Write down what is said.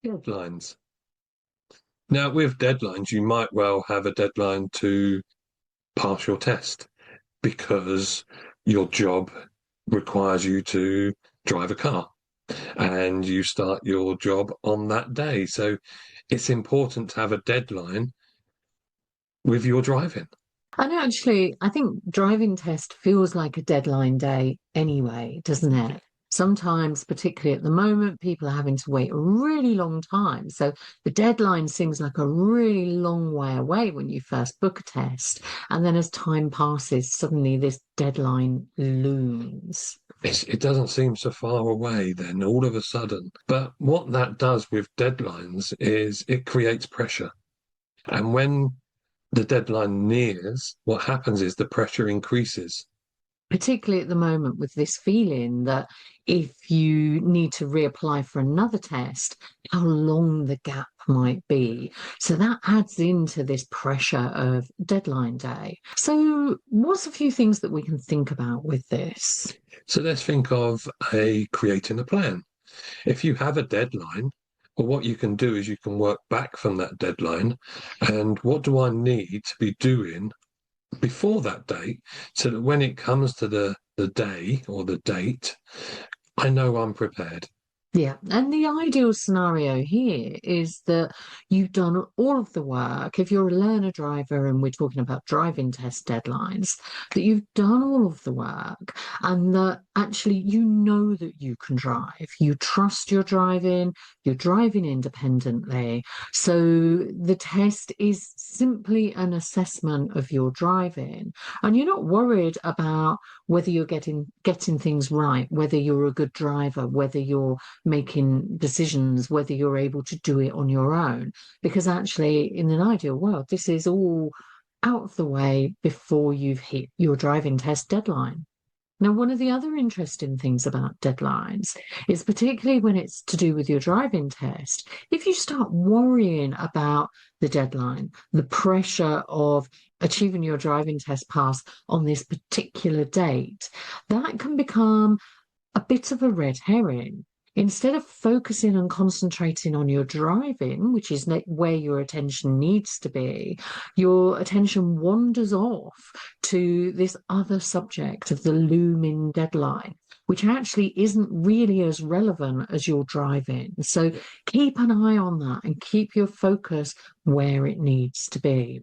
Deadlines. Now, with deadlines, you might well have a deadline to pass your test because your job requires you to drive a car and you start your job on that day. So it's important to have a deadline with your driving. And actually, I think driving test feels like a deadline day anyway, doesn't it? Sometimes, particularly at the moment, people are having to wait a really long time. So the deadline seems like a really long way away when you first book a test. And then as time passes, suddenly this deadline looms. It doesn't seem so far away then, all of a sudden. But what that does with deadlines is it creates pressure. And when the deadline nears, what happens is the pressure increases. Particularly at the moment with this feeling that if you need to reapply for another test, how long the gap might be. So that adds into this pressure of deadline day. So, what's a few things that we can think about with this? So let's think of creating a plan. If you have a deadline, well, what you can do is you can work back from that deadline. And what do I need to be doing before that date so that when it comes to the day or the date, I know I'm prepared. Yeah, and the ideal scenario here is that you've done all of the work. If you're a learner driver and we're talking about driving test deadlines, that you've done all of the work and that actually you know that you can drive. You trust your driving, you're driving independently. So the test is simply an assessment of your driving, and you're not worried about whether you're getting things right, whether you're a good driver, whether you're making decisions, whether you're able to do it on your own. Because actually, in an ideal world, this is all out of the way before you've hit your driving test deadline. Now, one of the other interesting things about deadlines is particularly when it's to do with your driving test, if you start worrying about the deadline, the pressure of achieving your driving test pass on this particular date, that can become a bit of a red herring. Instead of focusing and concentrating on your driving, which is where your attention needs to be, your attention wanders off to this other subject of the looming deadline, which actually isn't really as relevant as your driving. So keep an eye on that and keep your focus where it needs to be.